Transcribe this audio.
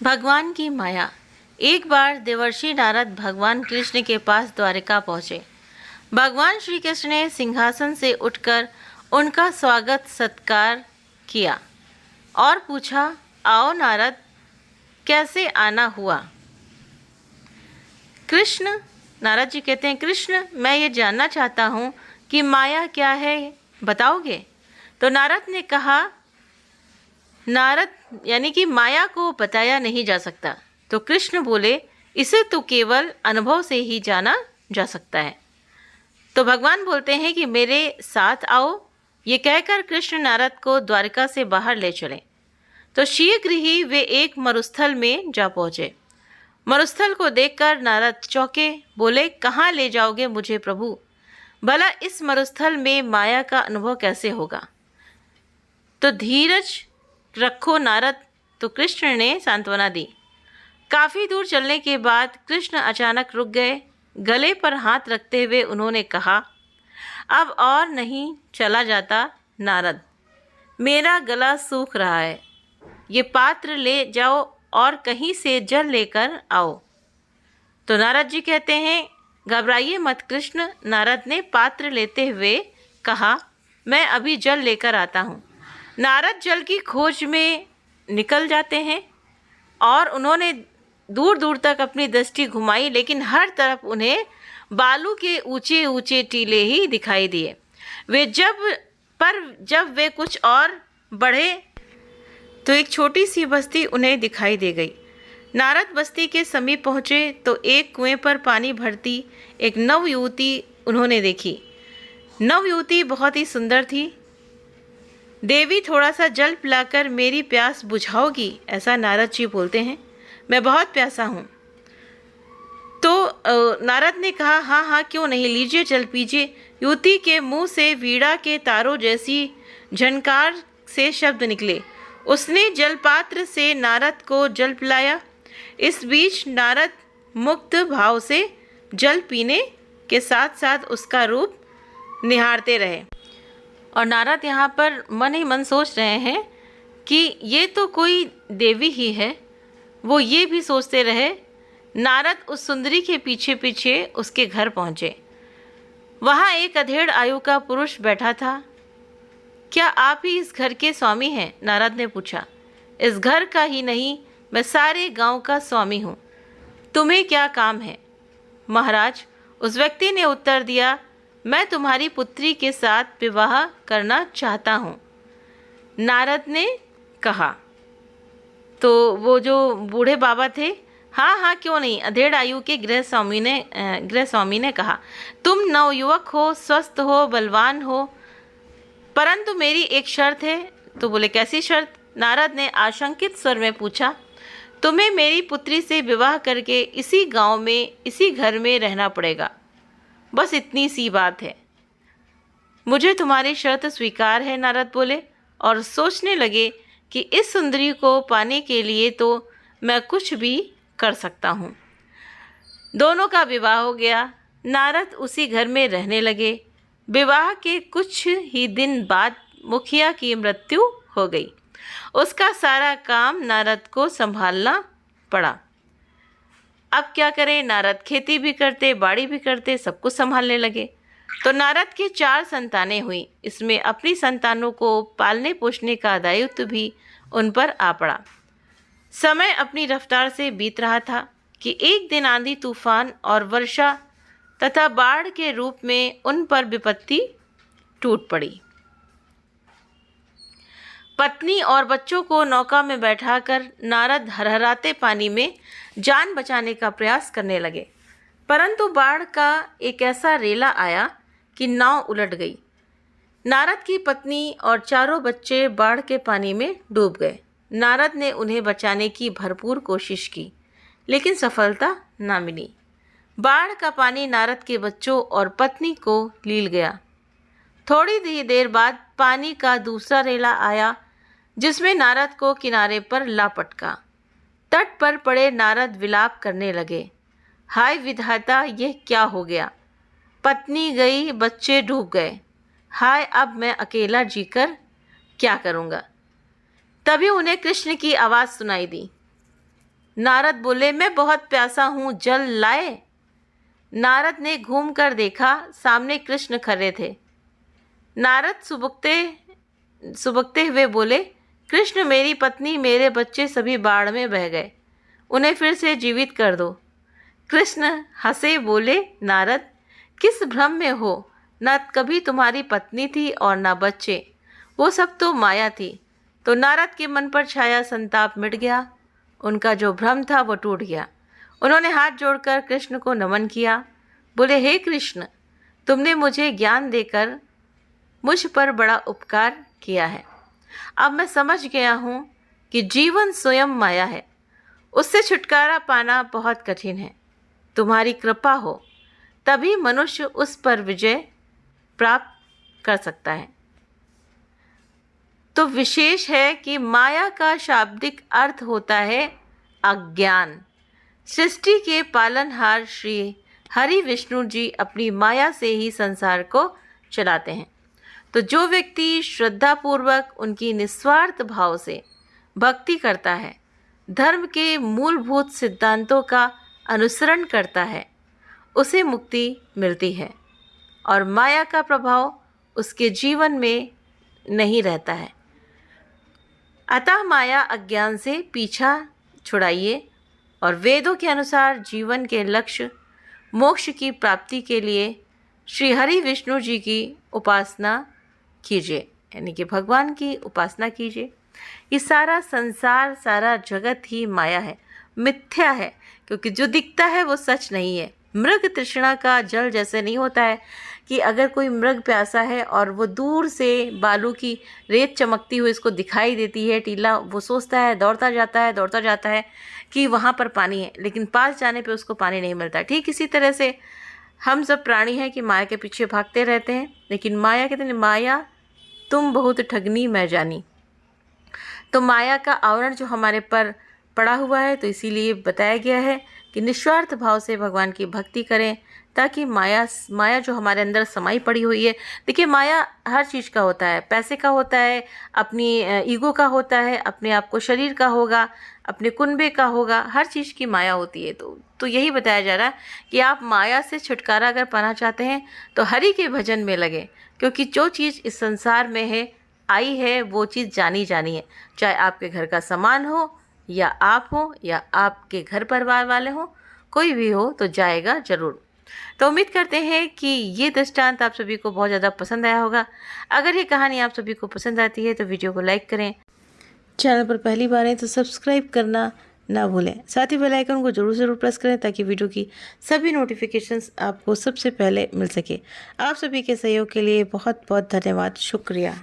भगवान की माया। एक बार देवर्षि नारद भगवान कृष्ण के पास द्वारिका पहुँचे। भगवान श्री कृष्ण ने सिंहासन से उठकर उनका स्वागत सत्कार किया और पूछा, आओ नारद, कैसे आना हुआ? कृष्ण नारद जी कहते हैं, कृष्ण, मैं ये जानना चाहता हूँ कि माया क्या है, बताओगे? तो नारद ने कहा, नारद यानी कि माया को बताया नहीं जा सकता। तो कृष्ण बोले, इसे तो केवल अनुभव से ही जाना जा सकता है। तो भगवान बोलते हैं कि मेरे साथ आओ। ये कहकर कृष्ण नारद को द्वारिका से बाहर ले चले। तो शीघ्र ही वे एक मरुस्थल में जा पहुँचे। मरुस्थल को देखकर नारद चौंके, बोले, कहाँ ले जाओगे मुझे प्रभु? भला इस मरुस्थल में माया का अनुभव कैसे होगा? तो धीरज रखो नारद। तो कृष्ण ने सांत्वना दी। काफ़ी दूर चलने के बाद कृष्ण अचानक रुक गए। गले पर हाथ रखते हुए उन्होंने कहा, अब और नहीं चला जाता नारद, मेरा गला सूख रहा है। ये पात्र ले जाओ और कहीं से जल लेकर आओ। तो नारद जी कहते हैं, घबराइए मत कृष्ण। नारद ने पात्र लेते हुए कहा, मैं अभी जल लेकर आता हूँ। नारद जल की खोज में निकल जाते हैं और उन्होंने दूर दूर तक अपनी दृष्टि घुमाई, लेकिन हर तरफ उन्हें बालू के ऊंचे ऊंचे टीले ही दिखाई दिए। जब वे कुछ और बढ़े तो एक छोटी सी बस्ती उन्हें दिखाई दे गई। नारद बस्ती के समीप पहुँचे तो एक कुएं पर पानी भरती एक नव युवती उन्होंने देखी। नव युवती बहुत ही सुंदर थी। देवी, थोड़ा सा जल पिलाकर मेरी प्यास बुझाओगी? ऐसा नारद जी बोलते हैं। मैं बहुत प्यासा हूँ। तो नारद ने कहा, हाँ हाँ, क्यों नहीं, लीजिए जल पीजिए। युवती के मुंह से वीणा के तारों जैसी झनकार से शब्द निकले। उसने जलपात्र से नारद को जल पिलाया। इस बीच नारद मुग्ध भाव से जल पीने के साथ साथ उसका रूप निहारते रहे। और नारद यहाँ पर मन ही मन सोच रहे हैं कि ये तो कोई देवी ही है। वो ये भी सोचते रहे। नारद उस सुंदरी के पीछे पीछे उसके घर पहुँचे। वहाँ एक अधेड़ आयु का पुरुष बैठा था। क्या आप ही इस घर के स्वामी हैं? नारद ने पूछा। इस घर का ही नहीं, मैं सारे गांव का स्वामी हूँ। तुम्हें क्या काम है? महाराज, उस व्यक्ति ने उत्तर दिया, मैं तुम्हारी पुत्री के साथ विवाह करना चाहता हूँ। नारद ने कहा। तो वो जो बूढ़े बाबा थे, हाँ हाँ, क्यों नहीं, अधेड़ आयु के गृह स्वामी ने कहा, तुम नवयुवक हो, स्वस्थ हो, बलवान हो, परंतु मेरी एक शर्त है। तो बोले, कैसी शर्त? नारद ने आशंकित स्वर में पूछा। तुम्हें मेरी पुत्री से विवाह करके इसी गांव में, इसी घर में रहना पड़ेगा। बस इतनी सी बात है। मुझे तुम्हारी शर्त स्वीकार है, नारद बोले, और सोचने लगे कि इस सुंदरी को पाने के लिए तो मैं कुछ भी कर सकता हूँ। दोनों का विवाह हो गया। नारद उसी घर में रहने लगे। विवाह के कुछ ही दिन बाद मुखिया की मृत्यु हो गई। उसका सारा काम नारद को संभालना पड़ा। अब क्या करें? नारद खेती भी करते, बाड़ी भी करते, सब कुछ संभालने लगे। तो नारद की 4 संतानें हुई। इसमें अपनी संतानों को पालने पोषने का दायित्व भी उन पर आ पड़ा। समय अपनी रफ्तार से बीत रहा था कि एक दिन आंधी तूफान और वर्षा तथा बाढ़ के रूप में उन पर विपत्ति टूट पड़ी। पत्नी और बच्चों को नौका में बैठाकर नारद हरहराते पानी में जान बचाने का प्रयास करने लगे, परंतु बाढ़ का एक ऐसा रेला आया कि नाव उलट गई। नारद की पत्नी और 4 बच्चे बाढ़ के पानी में डूब गए। नारद ने उन्हें बचाने की भरपूर कोशिश की, लेकिन सफलता न मिली। बाढ़ का पानी नारद के बच्चों और पत्नी को लील गया। थोड़ी ही देर बाद पानी का दूसरा रेला आया, जिसमें नारद को किनारे पर ला पटका। तट पर पड़े नारद विलाप करने लगे, हाय विधाता, यह क्या हो गया? पत्नी गई, बच्चे डूब गए। हाय, अब मैं अकेला जीकर क्या करूँगा? तभी उन्हें कृष्ण की आवाज़ सुनाई दी। नारद बोले, मैं बहुत प्यासा हूँ, जल लाए। नारद ने घूमकर देखा, सामने कृष्ण खड़े थे। नारद सुबकते हुए बोले, कृष्ण, मेरी पत्नी, मेरे बच्चे सभी बाढ़ में बह गए, उन्हें फिर से जीवित कर दो। कृष्ण हंसे, बोले, नारद, किस भ्रम में हो? न कभी तुम्हारी पत्नी थी और न बच्चे, वो सब तो माया थी। तो नारद के मन पर छाया संताप मिट गया, उनका जो भ्रम था वो टूट गया। उन्होंने हाथ जोड़कर कृष्ण को नमन किया, बोले, हे कृष्ण, तुमने मुझे ज्ञान देकर मुझ पर बड़ा उपकार किया है। अब मैं समझ गया हूँ कि जीवन स्वयं माया है, उससे छुटकारा पाना बहुत कठिन है। तुम्हारी कृपा हो तभी मनुष्य उस पर विजय प्राप्त कर सकता है। तो विशेष है कि माया का शाब्दिक अर्थ होता है अज्ञान। सृष्टि के पालनहार श्री हरि विष्णु जी अपनी माया से ही संसार को चलाते हैं। तो जो व्यक्ति श्रद्धापूर्वक उनकी निस्वार्थ भाव से भक्ति करता है, धर्म के मूलभूत सिद्धांतों का अनुसरण करता है, उसे मुक्ति मिलती है और माया का प्रभाव उसके जीवन में नहीं रहता है। अतः माया अज्ञान से पीछा छुड़ाइए और वेदों के अनुसार जीवन के लक्ष्य मोक्ष की प्राप्ति के लिए श्री हरि विष्णु जी की उपासना कीजिए, यानी कि भगवान की उपासना कीजिए। ये सारा संसार, सारा जगत ही माया है, मिथ्या है, क्योंकि जो दिखता है वो सच नहीं है। मृग तृष्णा का जल जैसे नहीं होता है कि अगर कोई मृग प्यासा है और वो दूर से बालू की रेत चमकती हुई इसको दिखाई देती है टीला, वो सोचता है, दौड़ता जाता है कि वहाँ पर पानी है, लेकिन पास जाने पे उसको पानी नहीं मिलता। ठीक इसी तरह से हम सब प्राणी हैं कि माया के पीछे भागते रहते हैं, लेकिन माया कहते हैं, माया तुम बहुत ठगनी मैं जानी। तो माया का आवरण जो हमारे पर पड़ा हुआ है, तो इसीलिए बताया गया है कि निस्वार्थ भाव से भगवान की भक्ति करें, ताकि माया जो हमारे अंदर समाई पड़ी हुई है। देखिए, माया हर चीज़ का होता है, पैसे का होता है, अपनी ईगो का होता है, अपने आप को शरीर का होगा, अपने कुनबे का होगा, हर चीज़ की माया होती है। तो यही बताया जा रहा है कि आप माया से छुटकारा अगर पाना चाहते हैं तो हरि के भजन में लगे, क्योंकि जो चीज़ इस संसार में है, आई है, वो चीज़ जानी है। चाहे आपके घर का सामान हो या आप हो या आपके घर परिवार वाले हों, कोई भी हो तो जाएगा ज़रूर। तो उम्मीद करते हैं कि ये दृष्टांत आप सभी को बहुत ज़्यादा पसंद आया होगा। अगर ये कहानी आप सभी को पसंद आती है तो वीडियो को लाइक करें, चैनल पर पहली बार है तो सब्सक्राइब करना ना भूलें, साथ ही बेल आइकन को जरूर प्रेस करें ताकि वीडियो की सभी नोटिफिकेशंस आपको सबसे पहले मिल सके। आप सभी के सहयोग के लिए बहुत बहुत धन्यवाद, शुक्रिया।